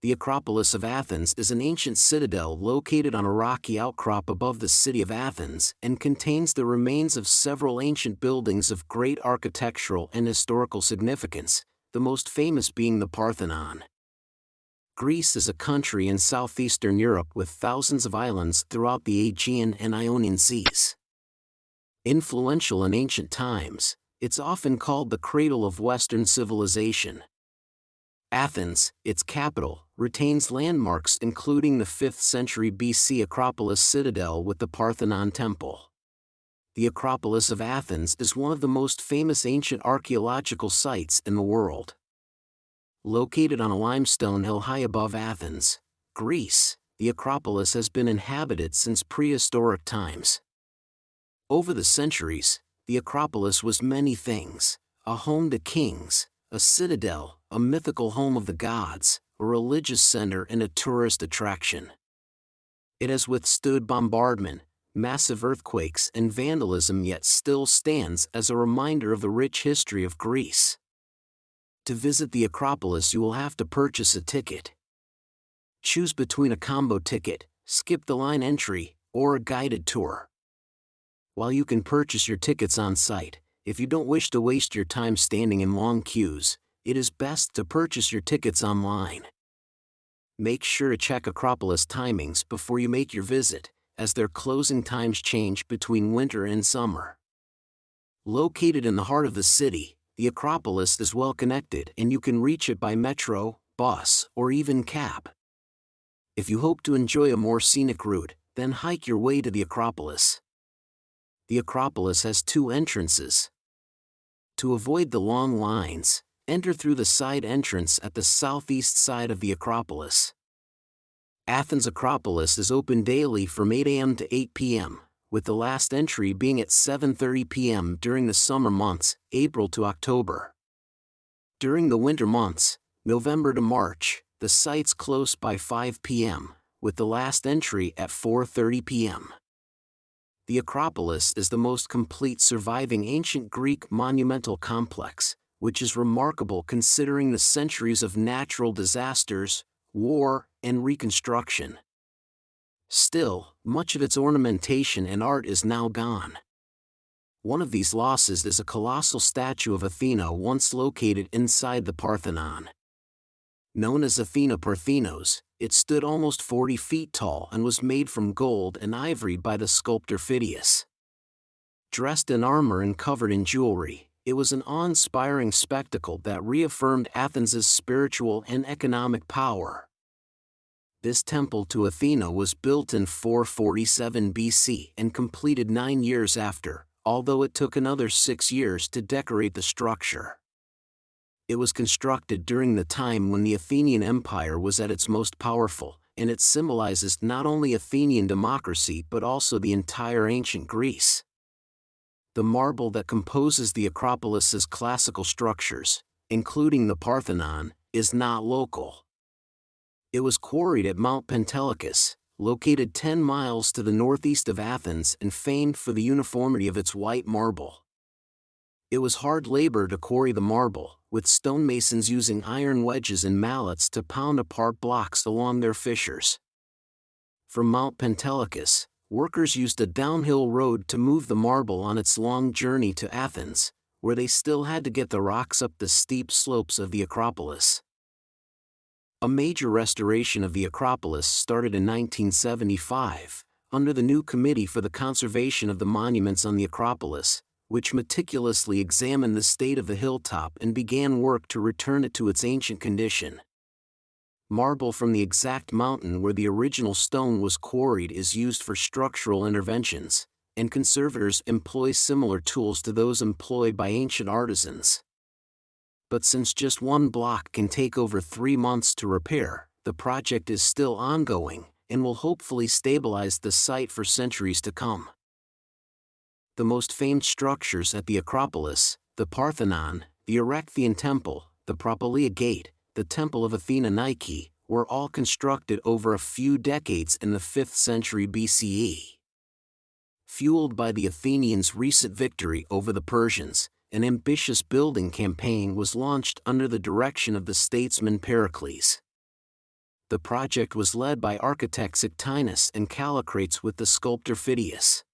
The Acropolis of Athens is an ancient citadel located on a rocky outcrop above the city of Athens and contains the remains of several ancient buildings of great architectural and historical significance, the most famous being the Parthenon. Greece is a country in southeastern Europe with thousands of islands throughout the Aegean and Ionian Seas. Influential in ancient times, it's often called the cradle of Western civilization. Athens, its capital, retains landmarks including the 5th century BC Acropolis citadel with the Parthenon temple. The Acropolis of Athens is one of the most famous ancient archaeological sites in the world. Located on a limestone hill high above Athens, Greece, the Acropolis has been inhabited since prehistoric times. Over the centuries, the Acropolis was many things: a home to kings, a citadel, a mythical home of the gods, a religious center and a tourist attraction. It has withstood bombardment, massive earthquakes and vandalism, yet still stands as a reminder of the rich history of Greece. To visit the Acropolis you will have to purchase a ticket. Choose between a combo ticket, skip the line entry, or a guided tour. While you can purchase your tickets on site, if you don't wish to waste your time standing in long queues, it is best to purchase your tickets online. Make sure to check Acropolis timings before you make your visit, as their closing times change between winter and summer. Located in the heart of the city, the Acropolis is well connected and you can reach it by metro, bus, or even cab. If you hope to enjoy a more scenic route, then hike your way to the Acropolis. The Acropolis has 2 entrances. To avoid the long lines, enter through the side entrance at the southeast side of the Acropolis. Athens Acropolis is open daily from 8 a.m. to 8 p.m., with the last entry being at 7:30 p.m. during the summer months, April to October. During the winter months, November to March, the site's close by 5 p.m., with the last entry at 4:30 p.m. The Acropolis is the most complete surviving ancient Greek monumental complex, which is remarkable considering the centuries of natural disasters, war, and reconstruction. Still, much of its ornamentation and art is now gone. One of these losses is a colossal statue of Athena once located inside the Parthenon. Known as Athena Parthenos, it stood almost 40 feet tall and was made from gold and ivory by the sculptor Phidias. Dressed in armor and covered in jewelry, it was an awe-inspiring spectacle that reaffirmed Athens's spiritual and economic power. This temple to Athena was built in 447 BC and completed 9 years after, although it took another 6 years to decorate the structure. It was constructed during the time when the Athenian Empire was at its most powerful, and it symbolizes not only Athenian democracy but also the entire ancient Greece. The marble that composes the Acropolis's classical structures, including the Parthenon, is not local. It was quarried at Mount Pentelicus, located 10 miles to the northeast of Athens and famed for the uniformity of its white marble. It was hard labor to quarry the marble, with stonemasons using iron wedges and mallets to pound apart blocks along their fissures. From Mount Pentelicus, workers used a downhill road to move the marble on its long journey to Athens, where they still had to get the rocks up the steep slopes of the Acropolis. A major restoration of the Acropolis started in 1975, under the new Committee for the Conservation of the Monuments on the Acropolis, which meticulously examined the state of the hilltop and began work to return it to its ancient condition. Marble from the exact mountain where the original stone was quarried is used for structural interventions, and conservators employ similar tools to those employed by ancient artisans. But since just one block can take over 3 months to repair, the project is still ongoing, and will hopefully stabilize the site for centuries to come. The most famed structures at the Acropolis, the Parthenon, the Erechtheian Temple, the Propylaea Gate, the Temple of Athena Nike, were all constructed over a few decades in the 5th century BCE. Fueled by the Athenians' recent victory over the Persians, an ambitious building campaign was launched under the direction of the statesman Pericles. The project was led by architects Ectinus and Callicrates with the sculptor Phidias.